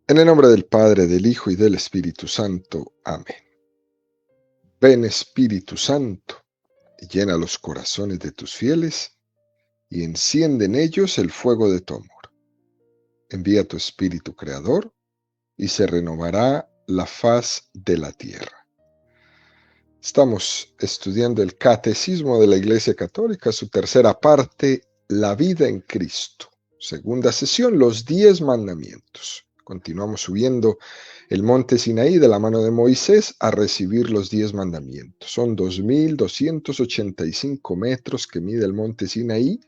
En el nombre del Padre, del Hijo y del Espíritu Santo. Amén. Ven Espíritu Santo, y llena los corazones de tus fieles, y enciende en ellos el fuego de tu amor. Envía tu Espíritu Creador, y se renovará la faz de la tierra. Estamos estudiando el Catecismo de la Iglesia Católica, su tercera parte, la vida en Cristo. Segunda sesión, los 10 mandamientos. Continuamos subiendo el monte Sinaí de la mano de Moisés a recibir los 10 mandamientos. Son 2.285 metros que mide el monte Sinaí.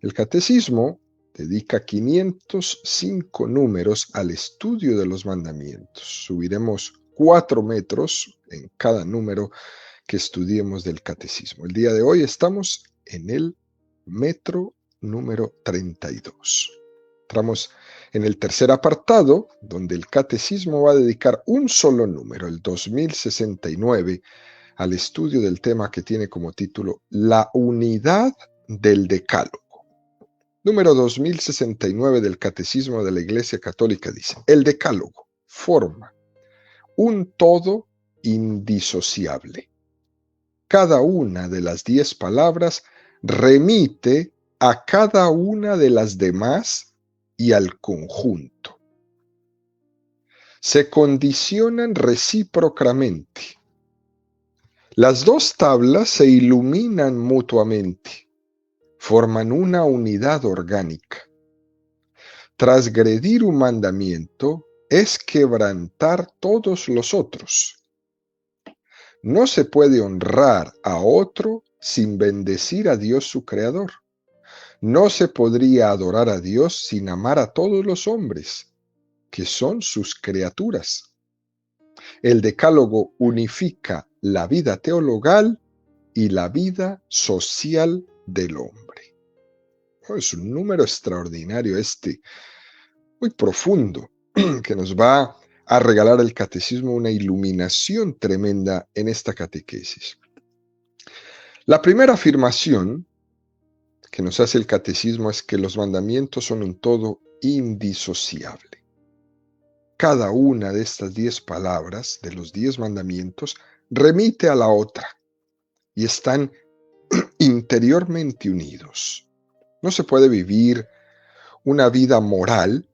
El Catecismo dedica 505 números al estudio de los mandamientos. Subiremos 4 metros en cada número que estudiemos del Catecismo. El día de hoy estamos en el metro número 32. Entramos en el tercer apartado, donde el Catecismo va a dedicar un solo número, el 2069, al estudio del tema que tiene como título La unidad del Decálogo. Número 2069 del Catecismo de la Iglesia Católica dice: el Decálogo forma un todo indisociable. Cada una de las 10 palabras remite a cada una de las demás y al conjunto. Se condicionan recíprocamente. Las dos tablas se iluminan mutuamente, forman una unidad orgánica. Transgredir un mandamiento es quebrantar todos los otros. No se puede honrar a otro sin bendecir a Dios su Creador. No se podría adorar a Dios sin amar a todos los hombres, que son sus criaturas. El Decálogo unifica la vida teologal y la vida social del hombre. Es un número extraordinario muy profundo, que nos va a regalar el Catecismo una iluminación tremenda en esta catequesis. La primera afirmación que nos hace el Catecismo es que los mandamientos son un todo indisociable. Cada una de estas 10 palabras, de los 10 mandamientos, remite a la otra y están interiormente unidos. No se puede vivir una vida moral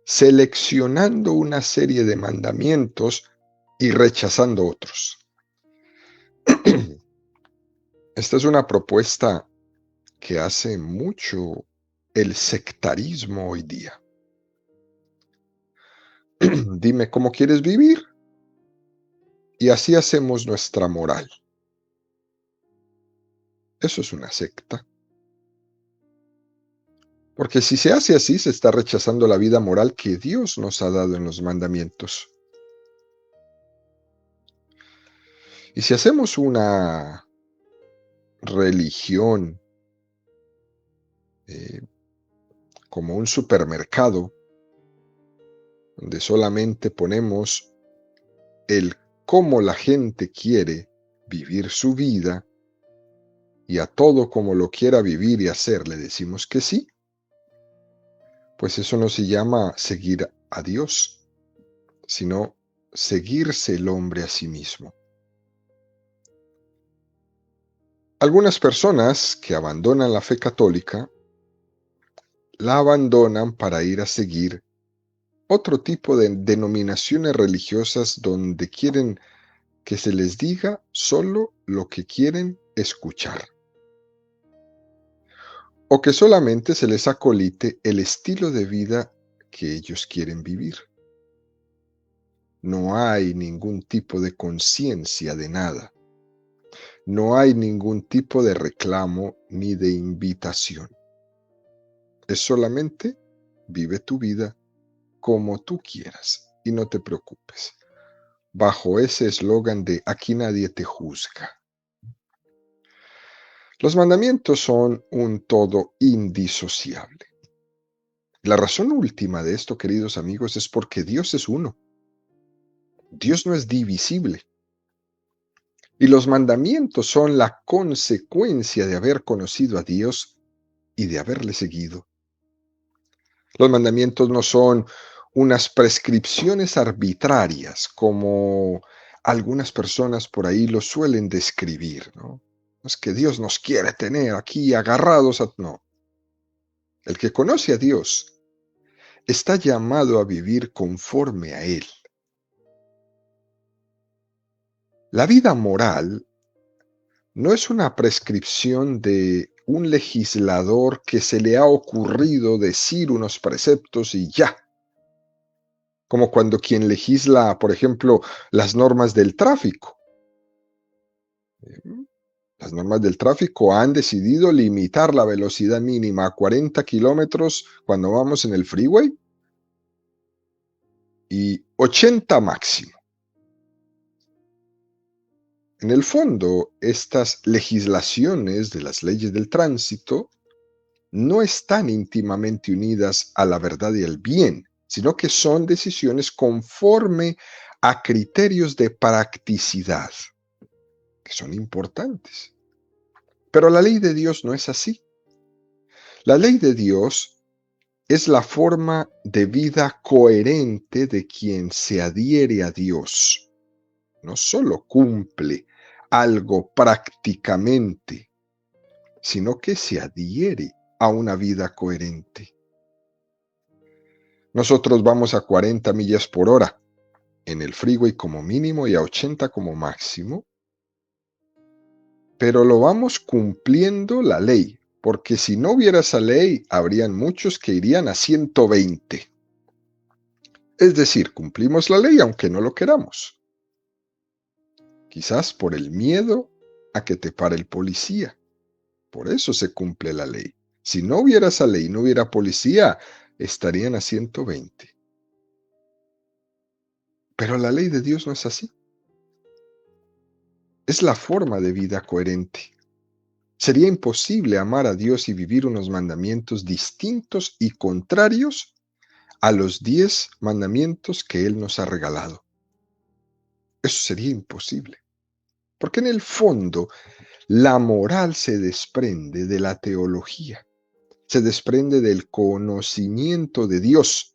seleccionando una serie de mandamientos y rechazando otros. Esta es una propuesta que hace mucho el sectarismo hoy día. Dime cómo quieres vivir y así hacemos nuestra moral. Eso es una secta. Porque si se hace así, se está rechazando la vida moral que Dios nos ha dado en los mandamientos. Y si hacemos una religión como un supermercado, donde solamente ponemos el cómo la gente quiere vivir su vida, y a todo como lo quiera vivir y hacer le decimos que sí, pues eso no se llama seguir a Dios, sino seguirse el hombre a sí mismo. Algunas personas que abandonan la fe católica, la abandonan para ir a seguir otro tipo de denominaciones religiosas donde quieren que se les diga solo lo que quieren escuchar, o que solamente se les acolite el estilo de vida que ellos quieren vivir. No hay ningún tipo de conciencia de nada. No hay ningún tipo de reclamo ni de invitación. Es solamente vive tu vida como tú quieras y no te preocupes. Bajo ese eslogan de aquí nadie te juzga. Los mandamientos son un todo indisociable. La razón última de esto, queridos amigos, es porque Dios es uno. Dios no es divisible. Y los mandamientos son la consecuencia de haber conocido a Dios y de haberle seguido. Los mandamientos no son unas prescripciones arbitrarias, como algunas personas por ahí lo suelen describir, ¿no? Es que Dios nos quiere tener aquí agarrados a... No, el que conoce a Dios está llamado a vivir conforme a Él. La vida moral no es una prescripción de un legislador que se le ha ocurrido decir unos preceptos y ya. Como cuando quien legisla, por ejemplo, las normas del tráfico. Las normas del tráfico han decidido limitar la velocidad mínima a 40 kilómetros cuando vamos en el freeway y 80 máximo. En el fondo, estas legislaciones de las leyes del tránsito no están íntimamente unidas a la verdad y al bien, sino que son decisiones conforme a criterios de practicidad, que son importantes. Pero la ley de Dios no es así. La ley de Dios es la forma de vida coherente de quien se adhiere a Dios. No solo cumple algo prácticamente, sino que se adhiere a una vida coherente. Nosotros vamos a 40 millas por hora en el freeway como mínimo y a 80 como máximo, pero lo vamos cumpliendo la ley, porque si no hubiera esa ley, habrían muchos que irían a 120. Es decir, cumplimos la ley aunque no lo queramos. Quizás por el miedo a que te pare el policía. Por eso se cumple la ley. Si no hubiera esa ley, no hubiera policía, estarían a 120. Pero la ley de Dios no es así. Es la forma de vida coherente. Sería imposible amar a Dios y vivir unos mandamientos distintos y contrarios a los 10 mandamientos que Él nos ha regalado. Eso sería imposible. Porque en el fondo, la moral se desprende de la teología, se desprende del conocimiento de Dios.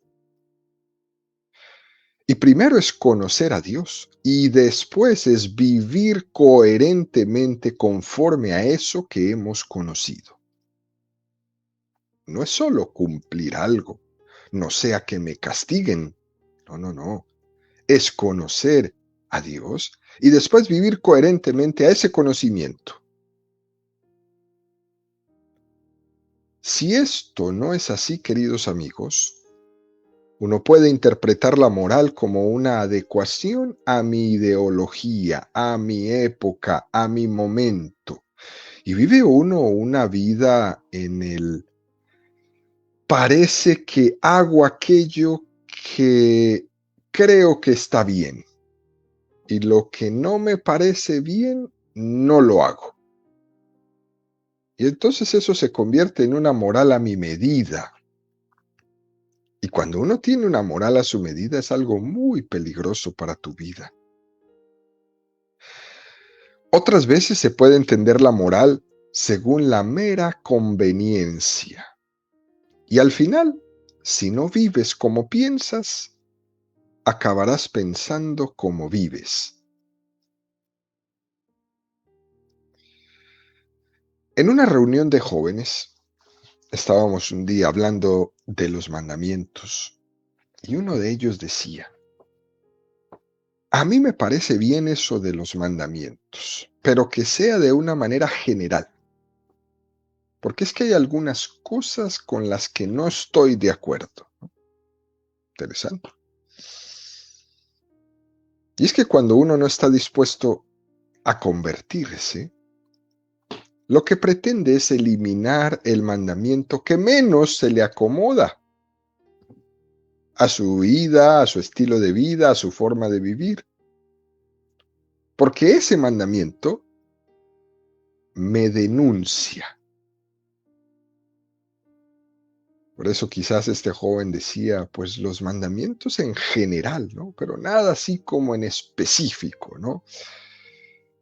Y primero es conocer a Dios y después es vivir coherentemente conforme a eso que hemos conocido. No es solo cumplir algo, no sea que me castiguen. No. Es conocer a Dios y después vivir coherentemente a ese conocimiento. Si esto no es así, queridos amigos, uno puede interpretar la moral como una adecuación a mi ideología, a mi época, a mi momento. Y vive uno una vida en el parece que hago aquello que creo que está bien. Y lo que no me parece bien, no lo hago. Y entonces eso se convierte en una moral a mi medida. Y cuando uno tiene una moral a su medida es algo muy peligroso para tu vida. Otras veces se puede entender la moral según la mera conveniencia. Y al final, si no vives como piensas, acabarás pensando como vives. En una reunión de jóvenes, estábamos un día hablando de los mandamientos y uno de ellos decía: a mí me parece bien eso de los mandamientos, pero que sea de una manera general, porque es que hay algunas cosas con las que no estoy de acuerdo. Interesante. Y es que cuando uno no está dispuesto a convertirse, lo que pretende es eliminar el mandamiento que menos se le acomoda a su vida, a su estilo de vida, a su forma de vivir. Porque ese mandamiento me denuncia. Por eso quizás este joven decía, pues los mandamientos en general, ¿no? Pero nada así como en específico, ¿no?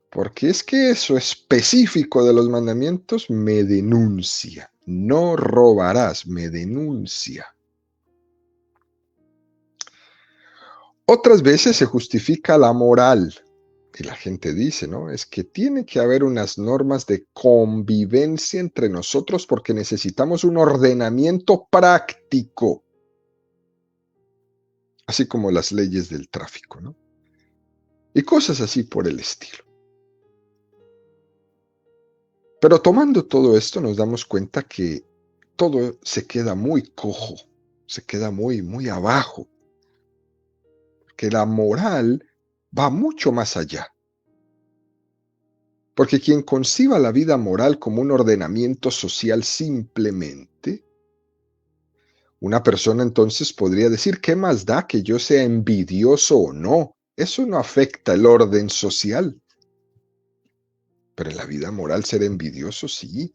Porque es que eso específico de los mandamientos me denuncia. No robarás, me denuncia. Otras veces se justifica la moral. Y la gente dice, ¿no? Es que tiene que haber unas normas de convivencia entre nosotros porque necesitamos un ordenamiento práctico, así como las leyes del tráfico, ¿no? Y cosas así por el estilo. Pero tomando todo esto nos damos cuenta que todo se queda muy cojo, se queda muy abajo, que la moral va mucho más allá. Porque quien conciba la vida moral como un ordenamiento social simplemente, una persona entonces podría decir, ¿qué más da que yo sea envidioso o no? Eso no afecta el orden social. Pero en la vida moral ser envidioso sí.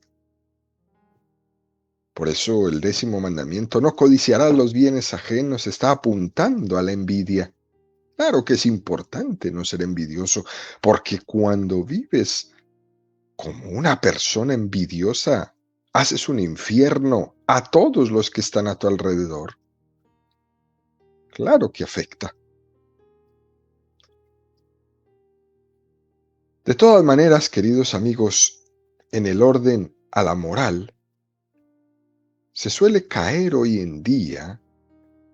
Por eso el 10º mandamiento, no codiciarás los bienes ajenos, está apuntando a la envidia. Claro que es importante no ser envidioso, porque cuando vives como una persona envidiosa, haces un infierno a todos los que están a tu alrededor. Claro que afecta. De todas maneras, queridos amigos, en el orden a la moral, se suele caer hoy en día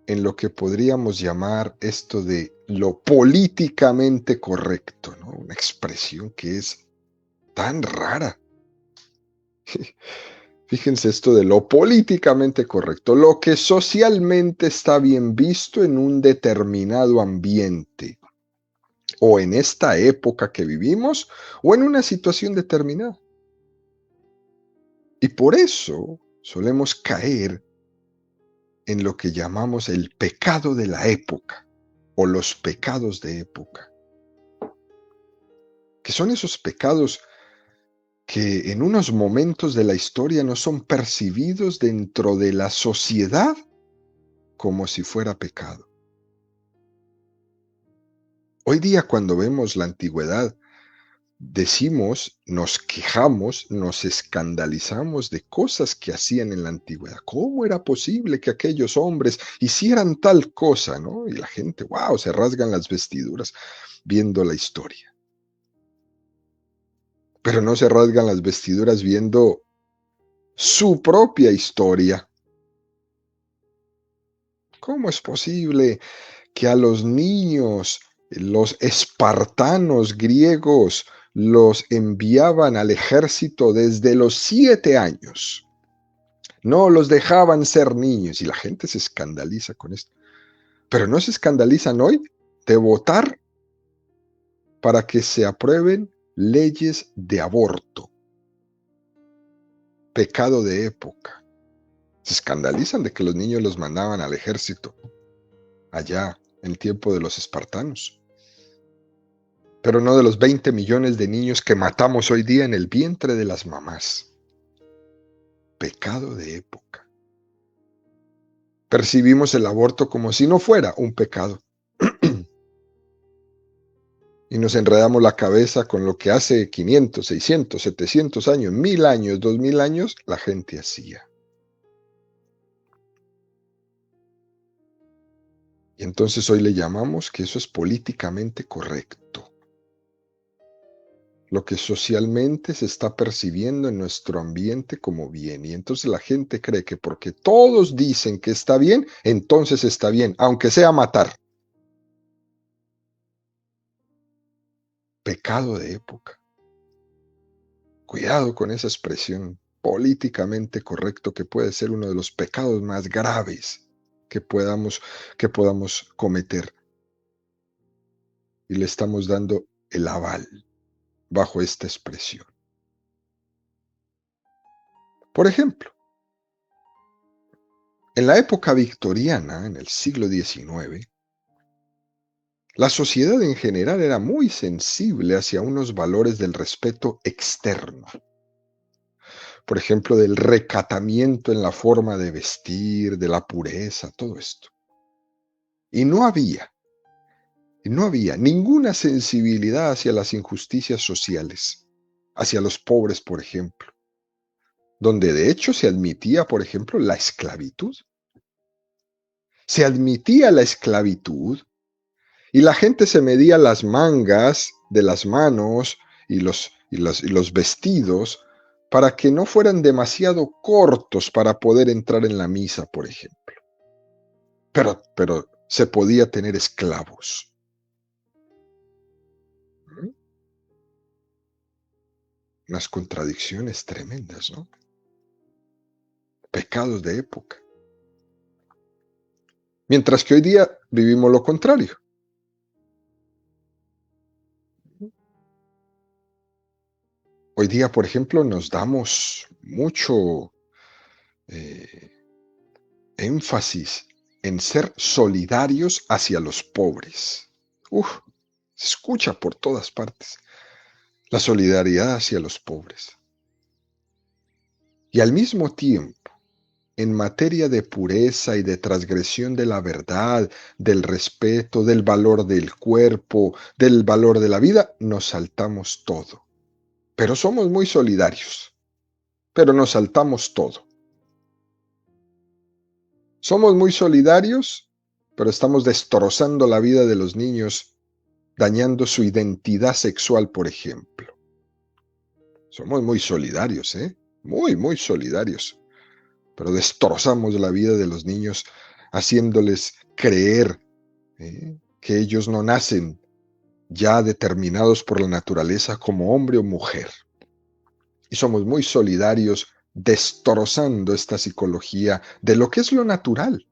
en lo que podríamos llamar esto de lo políticamente correcto, ¿no? Una expresión que es tan rara. Fíjense esto de lo políticamente correcto, lo que socialmente está bien visto en un determinado ambiente, o en esta época que vivimos, o en una situación determinada. Y por eso solemos caer en lo que llamamos el pecado de la época, o los pecados de época, que son esos pecados que en unos momentos de la historia no son percibidos dentro de la sociedad como si fuera pecado. Hoy día cuando vemos la antigüedad, decimos, nos quejamos, nos escandalizamos de cosas que hacían en la antigüedad. ¿Cómo era posible que aquellos hombres hicieran tal cosa, no? Y la gente, wow, se rasgan las vestiduras viendo la historia. Pero no se rasgan las vestiduras viendo su propia historia. ¿Cómo es posible que a los niños, los espartanos griegos, los enviaban al ejército desde los 7 años? No los dejaban ser niños y la gente se escandaliza con esto. Pero no se escandalizan hoy de votar para que se aprueben leyes de aborto. Pecado de época. Se escandalizan de que los niños los mandaban al ejército allá en el tiempo de los espartanos. Pero no de los 20 millones de niños que matamos hoy día en el vientre de las mamás. Pecado de época. Percibimos el aborto como si no fuera un pecado. Y nos enredamos la cabeza con lo que hace 500, 600, 700 años, 1000 años, 2000 años, la gente hacía. Y entonces hoy le llamamos que eso es políticamente correcto. Lo que socialmente se está percibiendo en nuestro ambiente como bien. Y entonces la gente cree que porque todos dicen que está bien, entonces está bien, aunque sea matar. Pecado de época. Cuidado con esa expresión políticamente correcto que puede ser uno de los pecados más graves que podamos cometer. Y le estamos dando el aval bajo esta expresión. Por ejemplo, en la época victoriana, en el siglo XIX, la sociedad en general era muy sensible hacia unos valores del respeto externo. Por ejemplo, del recatamiento en la forma de vestir, de la pureza, todo esto. Y no había ninguna sensibilidad hacia las injusticias sociales, hacia los pobres, por ejemplo, donde de hecho se admitía, por ejemplo, la esclavitud. Se admitía la esclavitud Y la gente se medía las mangas de las manos y los vestidos para que no fueran demasiado cortos para poder entrar en la misa, por ejemplo. Pero se podía tener esclavos. ¿Mm? Unas contradicciones tremendas, ¿no? Pecados de época. Mientras que hoy día vivimos lo contrario. Hoy día, por ejemplo, nos damos mucho eh, énfasis en ser solidarios hacia los pobres. Uf, se escucha por todas partes la solidaridad hacia los pobres. Y al mismo tiempo, en materia de pureza y de transgresión de la verdad, del respeto, del valor del cuerpo, del valor de la vida, nos saltamos todo. Pero somos muy solidarios, pero nos saltamos todo. Somos muy solidarios, pero estamos destrozando la vida de los niños, dañando su identidad sexual, por ejemplo. Somos muy solidarios, ¿eh? Muy, muy solidarios. Pero destrozamos la vida de los niños haciéndoles creer que ellos no nacen ya determinados por la naturaleza como hombre o mujer. Y somos muy solidarios destrozando esta psicología de lo que es lo natural,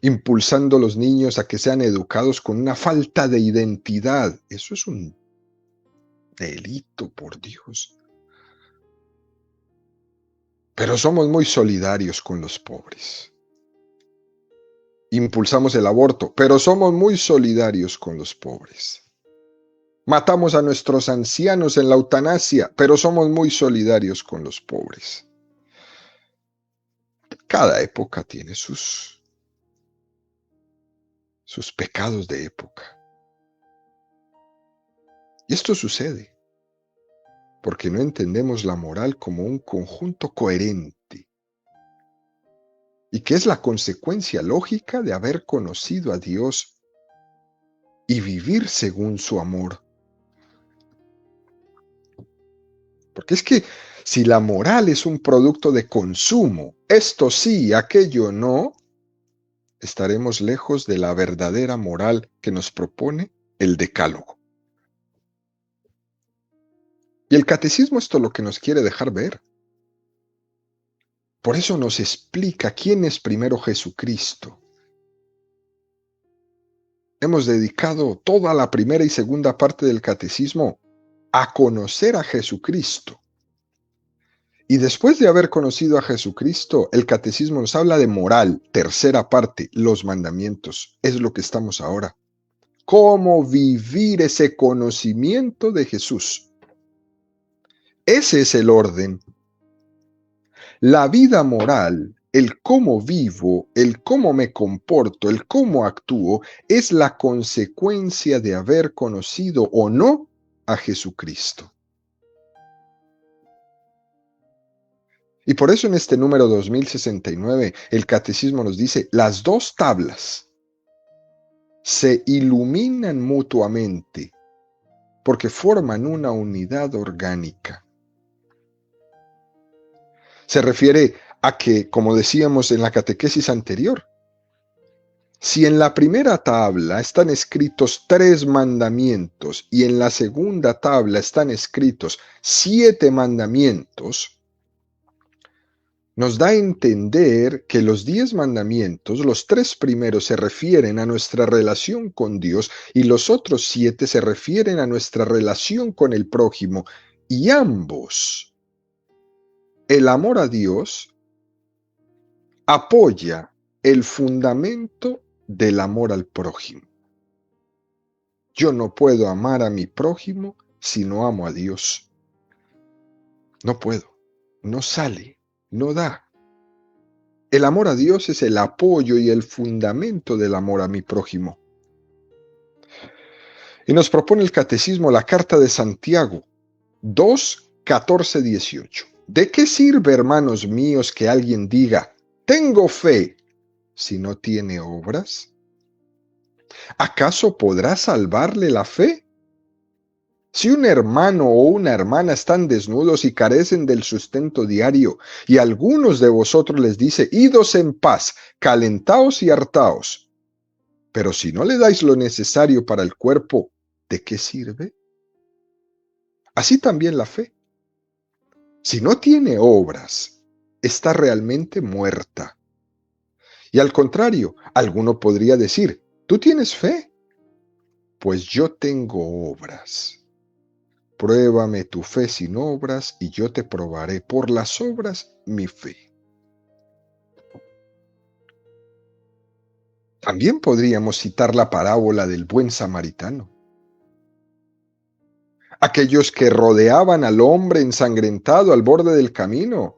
impulsando a los niños a que sean educados con una falta de identidad. Eso es un delito, por Dios. Pero somos muy solidarios con los pobres. Impulsamos el aborto, pero somos muy solidarios con los pobres. Matamos a nuestros ancianos en la eutanasia, pero somos muy solidarios con los pobres. Cada época tiene sus pecados de época. Y esto sucede porque no entendemos la moral como un conjunto coherente y que es la consecuencia lógica de haber conocido a Dios y vivir según su amor. Porque es que si la moral es un producto de consumo, esto sí, aquello no, estaremos lejos de la verdadera moral que nos propone el Decálogo. Y el catecismo esto es lo que nos quiere dejar ver. Por eso nos explica quién es primero Jesucristo. Hemos dedicado toda la primera y segunda parte del catecismo a conocer a Jesucristo. Y después de haber conocido a Jesucristo, el catecismo nos habla de moral, tercera parte, los mandamientos. Es lo que estamos ahora. ¿Cómo vivir ese conocimiento de Jesús? Ese es el orden. La vida moral, el cómo vivo, el cómo me comporto, el cómo actúo, es la consecuencia de haber conocido o no a Jesucristo. Y por eso en este número 2069 el catecismo nos dice, las dos tablas se iluminan mutuamente porque forman una unidad orgánica. Se refiere a que, como decíamos en la catequesis anterior, si en la primera tabla están escritos 3 mandamientos y en la segunda tabla están escritos 7 mandamientos, nos da a entender que los 10 mandamientos, los 3 primeros se refieren a nuestra relación con Dios y los otros 7 se refieren a nuestra relación con el prójimo. Y ambos, el amor a Dios, apoya el fundamento del amor al prójimo. Yo no puedo amar a mi prójimo si no amo a Dios. No puedo, no sale, no da. El amor a Dios es el apoyo y el fundamento del amor a mi prójimo. Y nos propone el catecismo la carta de Santiago 2, 14, 18. ¿De qué sirve, hermanos míos, que alguien diga, tengo fe, si no tiene obras? ¿Acaso podrá salvarle la fe? Si un hermano o una hermana están desnudos y carecen del sustento diario, y algunos de vosotros les dice, idos en paz, calentaos y hartaos, pero si no le dais lo necesario para el cuerpo, ¿de qué sirve? Así también la fe. Si no tiene obras, está realmente muerta. Y al contrario, alguno podría decir, ¿tú tienes fe? Pues yo tengo obras. Pruébame tu fe sin obras y yo te probaré por las obras mi fe. También podríamos citar la parábola del buen samaritano. Aquellos que rodeaban al hombre ensangrentado al borde del camino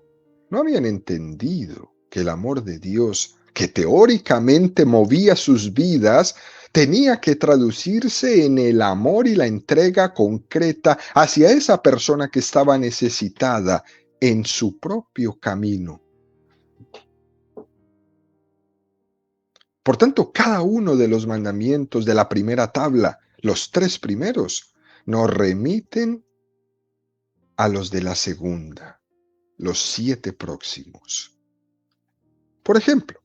no habían entendido que el amor de Dios, que teóricamente movía sus vidas, tenía que traducirse en el amor y la entrega concreta hacia esa persona que estaba necesitada en su propio camino. Por tanto, cada uno de los mandamientos de la primera tabla, los 3 primeros, nos remiten a los de la segunda, los 7 próximos. Por ejemplo,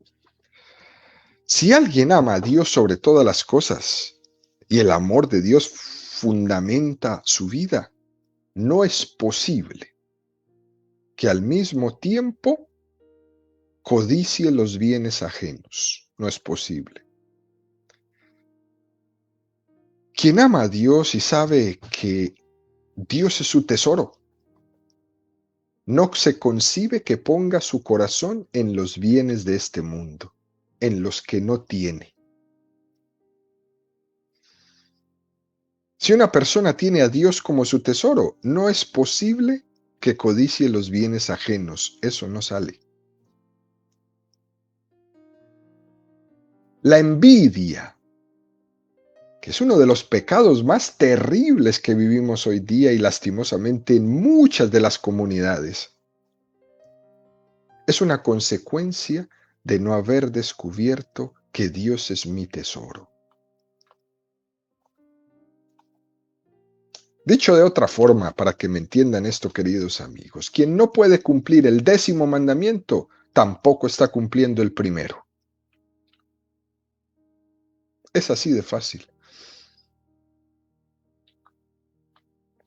si alguien ama a Dios sobre todas las cosas y el amor de Dios fundamenta su vida, no es posible que al mismo tiempo codicie los bienes ajenos. No es posible. Quien ama a Dios y sabe que Dios es su tesoro, no se concibe que ponga su corazón en los bienes de este mundo, en los que no tiene. Si una persona tiene a Dios como su tesoro, no es posible que codicie los bienes ajenos. Eso no sale. La envidia, que es uno de los pecados más terribles que vivimos hoy día y lastimosamente en muchas de las comunidades, es una consecuencia de no haber descubierto que Dios es mi tesoro. Dicho de otra forma, para que me entiendan esto, queridos amigos, quien no puede cumplir el 10º mandamiento, tampoco está cumpliendo el primero. Es así de fácil.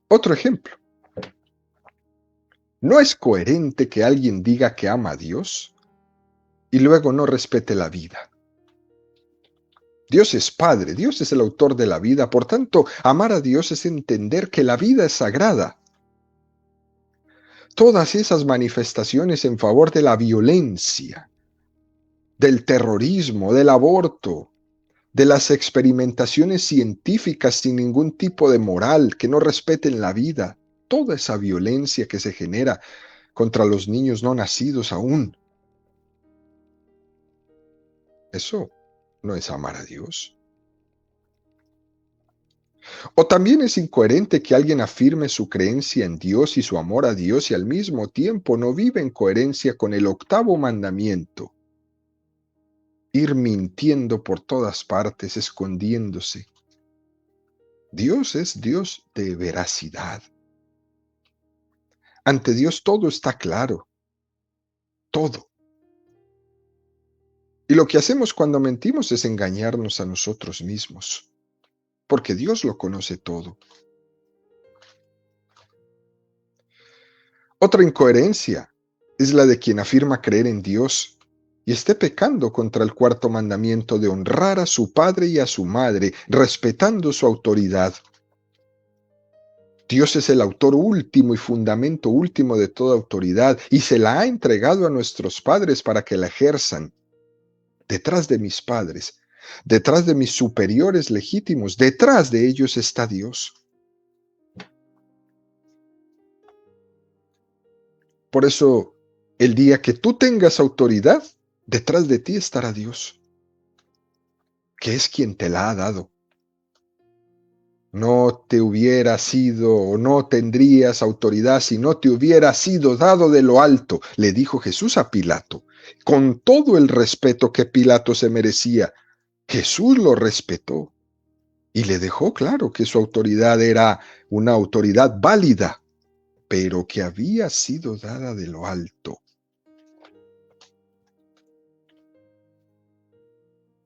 Otro ejemplo. ¿No es coherente que alguien diga que ama a Dios y luego no respete la vida? Dios es Padre, Dios es el autor de la vida, por tanto, amar a Dios es entender que la vida es sagrada. Todas esas manifestaciones en favor de la violencia, del terrorismo, del aborto, de las experimentaciones científicas sin ningún tipo de moral, que no respeten la vida, toda esa violencia que se genera contra los niños no nacidos aún. Eso no es amar a Dios. O también es incoherente que alguien afirme su creencia en Dios y su amor a Dios y al mismo tiempo no vive en coherencia con el 8º mandamiento. Ir mintiendo por todas partes, escondiéndose. Dios es Dios de veracidad. Ante Dios todo está claro. Todo. Y lo que hacemos cuando mentimos es engañarnos a nosotros mismos, porque Dios lo conoce todo. Otra incoherencia es la de quien afirma creer en Dios y esté pecando contra el 4º mandamiento de honrar a su padre y a su madre, respetando su autoridad. Dios es el autor último y fundamento último de toda autoridad y se la ha entregado a nuestros padres para que la ejerzan. Detrás de mis padres, detrás de mis superiores legítimos, detrás de ellos está Dios. Por eso, el día que tú tengas autoridad, detrás de ti estará Dios, que es quien te la ha dado. No te hubiera sido o no tendrías autoridad si no te hubiera sido dado de lo alto, le dijo Jesús a Pilato, con todo el respeto que Pilato se merecía, Jesús lo respetó y le dejó claro que su autoridad era una autoridad válida, pero que había sido dada de lo alto.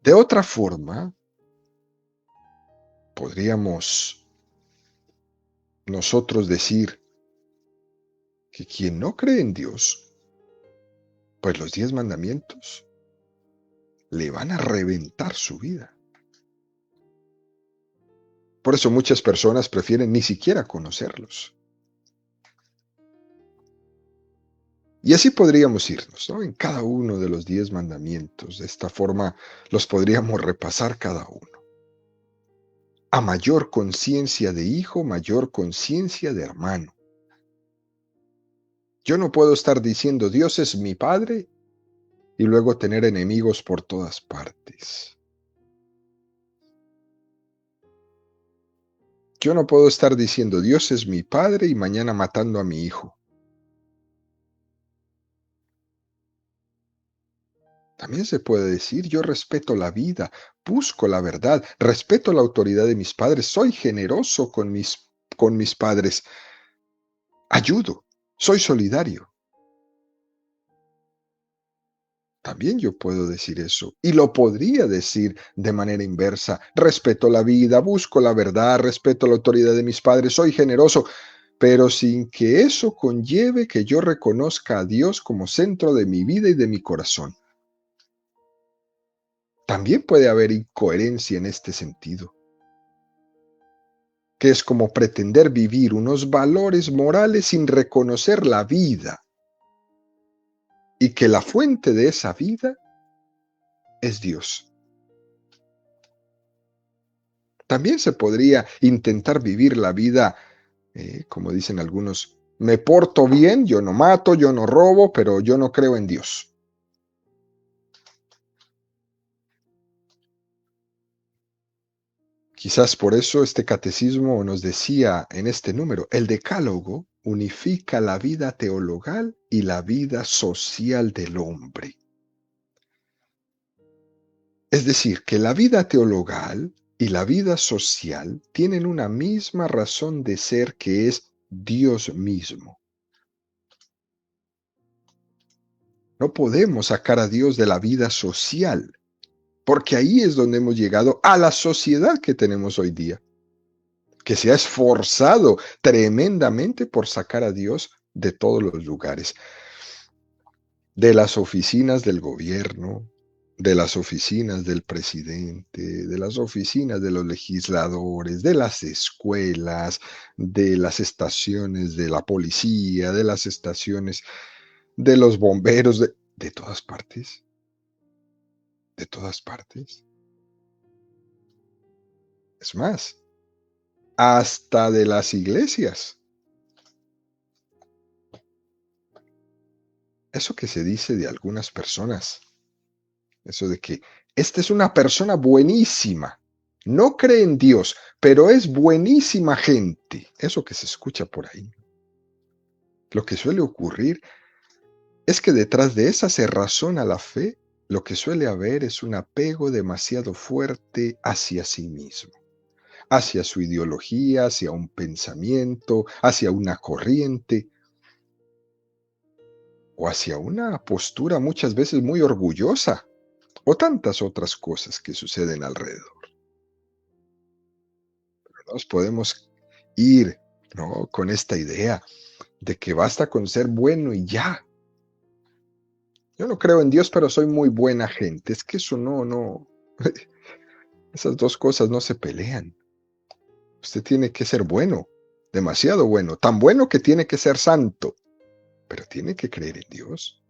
De otra forma, podríamos nosotros decir que quien no cree en Dios, pues los 10 mandamientos le van a reventar su vida. Por eso muchas personas prefieren ni siquiera conocerlos. Y así podríamos irnos, ¿no? En cada uno de los 10 mandamientos. De esta forma los podríamos repasar cada uno. A mayor conciencia de hijo, mayor conciencia de hermano. Yo no puedo estar diciendo Dios es mi Padre y luego tener enemigos por todas partes. Yo no puedo estar diciendo Dios es mi Padre y mañana matando a mi hijo. También se puede decir, yo respeto la vida, busco la verdad, respeto la autoridad de mis padres, soy generoso con mis padres, ayudo, soy solidario. También yo puedo decir eso y lo podría decir de manera inversa. Respeto la vida, busco la verdad, respeto la autoridad de mis padres, soy generoso, pero sin que eso conlleve que yo reconozca a Dios como centro de mi vida y de mi corazón. También puede haber incoherencia en este sentido, que es como pretender vivir unos valores morales sin reconocer la vida y que la fuente de esa vida es Dios. También se podría intentar vivir la vida, como dicen algunos, me porto bien, yo no mato, yo no robo, pero yo no creo en Dios. Quizás por eso este catecismo nos decía en este número, el decálogo unifica la vida teologal y la vida social del hombre. Es decir, que la vida teologal y la vida social tienen una misma razón de ser que es Dios mismo. No podemos sacar a Dios de la vida social, porque ahí es donde hemos llegado a la sociedad que tenemos hoy día, que se ha esforzado tremendamente por sacar a Dios de todos los lugares, de las oficinas del gobierno, de las oficinas del presidente, de las oficinas de los legisladores, de las escuelas, de las estaciones de la policía, de las estaciones de los bomberos, de todas partes, de todas partes. Es más, hasta de las iglesias. Eso que se dice de algunas personas, eso de que esta es una persona buenísima, no cree en Dios, pero es buenísima gente. Eso que se escucha por ahí. Lo que suele ocurrir es que detrás de esa cerrazón a la fe, lo que suele haber es un apego demasiado fuerte hacia sí mismo, hacia su ideología, hacia un pensamiento, hacia una corriente o hacia una postura muchas veces muy orgullosa o tantas otras cosas que suceden alrededor. Nos podemos ir, ¿no?, con esta idea de que basta con ser bueno y ya. Yo no creo en Dios, pero soy muy buena gente. Es que eso no, esas dos cosas no se pelean. Usted tiene que ser bueno, demasiado bueno, tan bueno que tiene que ser santo, pero tiene que creer en Dios,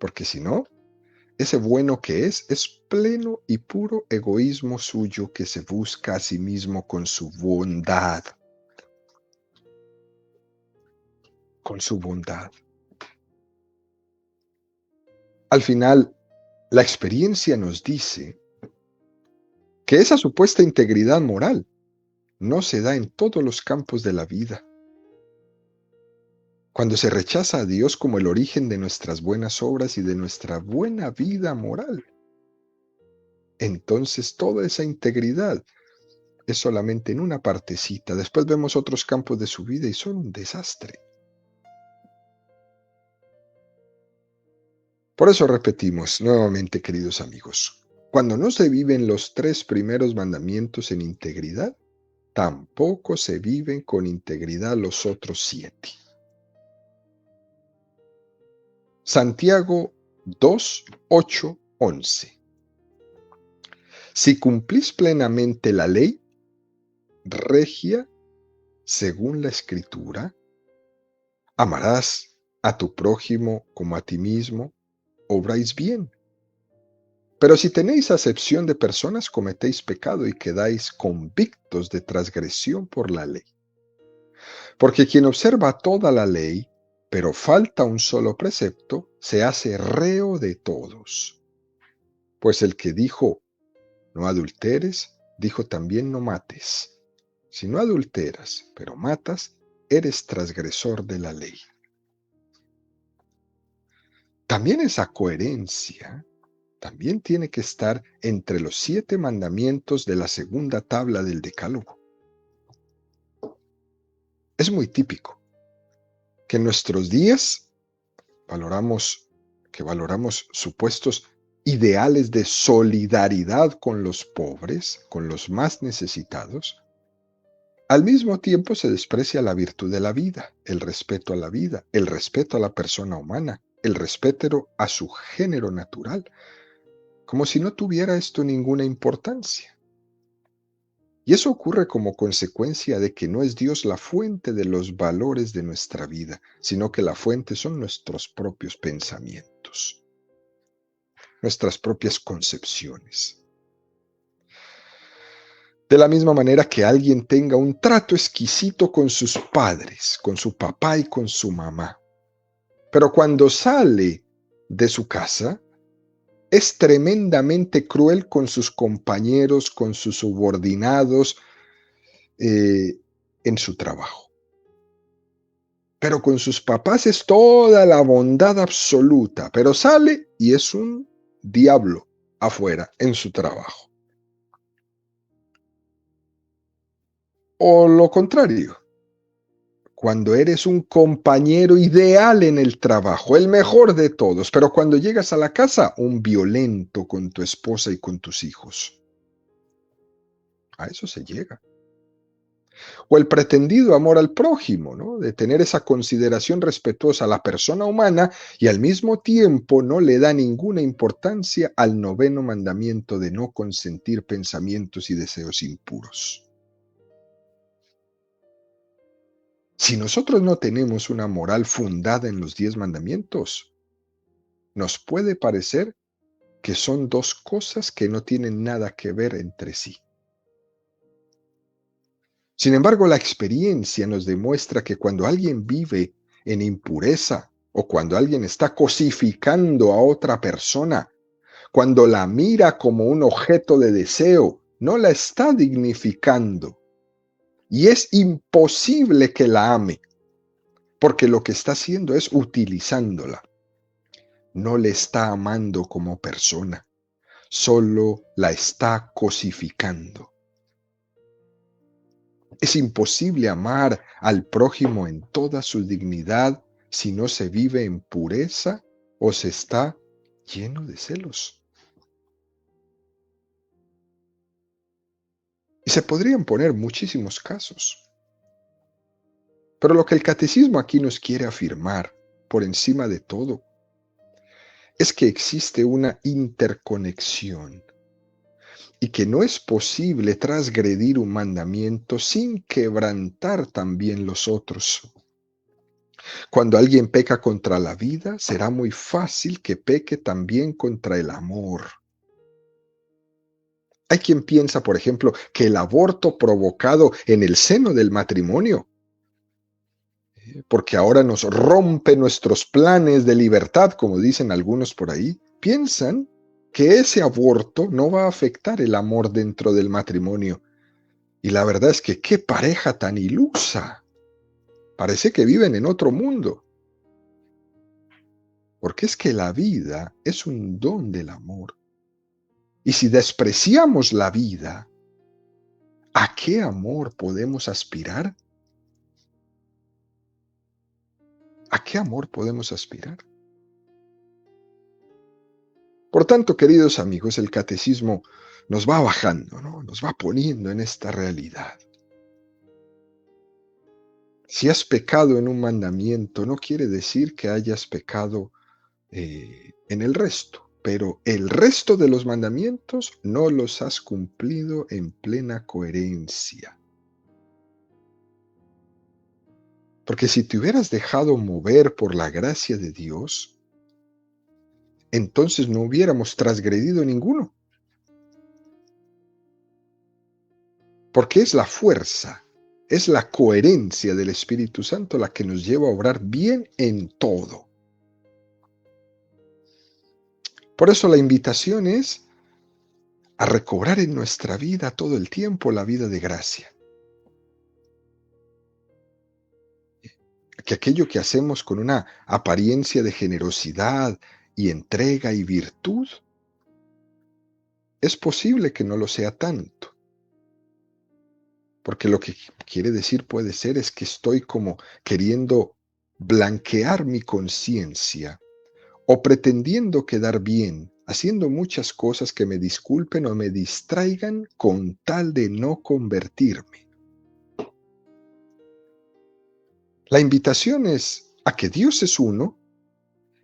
porque si no, ese bueno que es pleno y puro egoísmo suyo que se busca a sí mismo con su bondad, con su bondad. Al final, la experiencia nos dice que esa supuesta integridad moral no se da en todos los campos de la vida. Cuando se rechaza a Dios como el origen de nuestras buenas obras y de nuestra buena vida moral. entonces toda esa integridad es solamente en una partecita. Después vemos otros campos de su vida y son un desastre. Por eso repetimos nuevamente, queridos amigos, cuando no se viven los 3 primeros mandamientos en integridad, tampoco se viven con integridad los otros 7. Santiago 2, 8, 11. Si cumplís plenamente la ley, regia según la Escritura, amarás a tu prójimo como a ti mismo, obráis bien. Pero si tenéis acepción de personas, cometéis pecado y quedáis convictos de transgresión por la ley. Porque quien observa toda la ley, pero falta un solo precepto, se hace reo de todos. Pues el que dijo, no adulteres, dijo también no mates. Si no adulteras, pero matas, eres transgresor de la ley. También esa coherencia también tiene que estar entre los 7 mandamientos de la segunda tabla del Decálogo. Es muy típico que en nuestros días valoramos supuestos ideales de solidaridad con los pobres, con los más necesitados. Al mismo tiempo se desprecia la virtud de la vida, el respeto a la vida, el respeto a la persona humana, el respeto a su género natural, como si no tuviera esto ninguna importancia. Y eso ocurre como consecuencia de que no es Dios la fuente de los valores de nuestra vida, sino que la fuente son nuestros propios pensamientos, nuestras propias concepciones. De la misma manera que alguien tenga un trato exquisito con sus padres, con su papá y con su mamá, pero cuando sale de su casa, es tremendamente cruel con sus compañeros, con sus subordinados, en su trabajo. Pero con sus papás es toda la bondad absoluta, pero sale y es un diablo afuera en su trabajo. O lo contrario, cuando eres un compañero ideal en el trabajo, el mejor de todos, pero cuando llegas a la casa, un violento con tu esposa y con tus hijos. A eso se llega. O el pretendido amor al prójimo, ¿no? De tener esa consideración respetuosa a la persona humana y al mismo tiempo no le da ninguna importancia al 9º mandamiento de no consentir pensamientos y deseos impuros. Si nosotros no tenemos una moral fundada en los 10 mandamientos, nos puede parecer que son 2 cosas que no tienen nada que ver entre sí. Sin embargo, la experiencia nos demuestra que cuando alguien vive en impureza o cuando alguien está cosificando a otra persona, cuando la mira como un objeto de deseo, no la está dignificando. Y es imposible que la ame, porque lo que está haciendo es utilizándola. No le está amando como persona, solo la está cosificando. Es imposible amar al prójimo en toda su dignidad si no se vive en pureza o se está lleno de celos. Y se podrían poner muchísimos casos. Pero lo que el catecismo aquí nos quiere afirmar, por encima de todo, es que existe una interconexión y que no es posible transgredir un mandamiento sin quebrantar también los otros. Cuando alguien peca contra la vida, será muy fácil que peque también contra el amor. Hay quien piensa, por ejemplo, que el aborto provocado en el seno del matrimonio, porque ahora nos rompe nuestros planes de libertad, como dicen algunos por ahí, piensan que ese aborto no va a afectar el amor dentro del matrimonio. Y la verdad es que qué pareja tan ilusa. Parece que viven en otro mundo. Porque es que la vida es un don del amor. Y si despreciamos la vida, ¿a qué amor podemos aspirar? ¿A qué amor podemos aspirar? Por tanto, queridos amigos, el catecismo nos va bajando, ¿no? Nos va poniendo en esta realidad. Si has pecado en un mandamiento, no quiere decir que hayas pecado en el resto, pero el resto de los mandamientos no los has cumplido en plena coherencia. Porque si te hubieras dejado mover por la gracia de Dios, entonces no hubiéramos transgredido ninguno. Porque es la fuerza, es la coherencia del Espíritu Santo la que nos lleva a obrar bien en todo. Por eso la invitación es a recobrar en nuestra vida todo el tiempo la vida de gracia. Que aquello que hacemos con una apariencia de generosidad y entrega y virtud, es posible que no lo sea tanto. Porque lo que quiere decir puede ser es que estoy como queriendo blanquear mi conciencia o pretendiendo quedar bien, haciendo muchas cosas que me disculpen o me distraigan con tal de no convertirme. La invitación es a que Dios es uno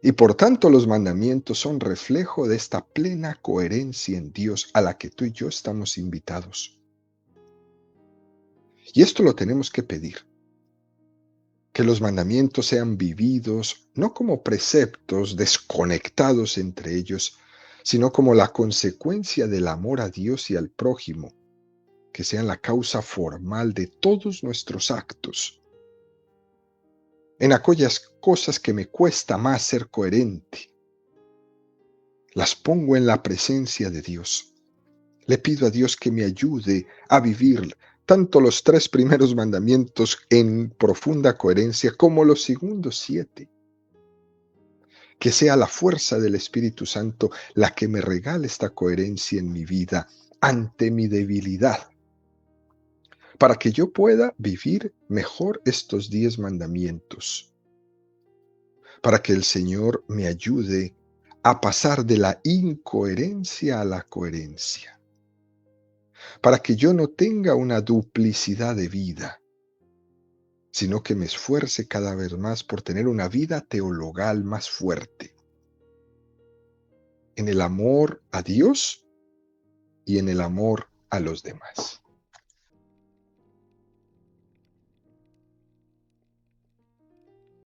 y por tanto los mandamientos son reflejo de esta plena coherencia en Dios a la que tú y yo estamos invitados. Y esto lo tenemos que pedir. Que los mandamientos sean vividos no como preceptos desconectados entre ellos, sino como la consecuencia del amor a Dios y al prójimo, que sean la causa formal de todos nuestros actos. En aquellas cosas que me cuesta más ser coherente, las pongo en la presencia de Dios. Le pido a Dios que me ayude a vivir tanto los 3 primeros mandamientos en profunda coherencia como los segundos 7. Que sea la fuerza del Espíritu Santo la que me regale esta coherencia en mi vida ante mi debilidad, para que yo pueda vivir mejor estos 10 mandamientos, para que el Señor me ayude a pasar de la incoherencia a la coherencia, para que yo no tenga una duplicidad de vida, sino que me esfuerce cada vez más por tener una vida teologal más fuerte, en el amor a Dios y en el amor a los demás.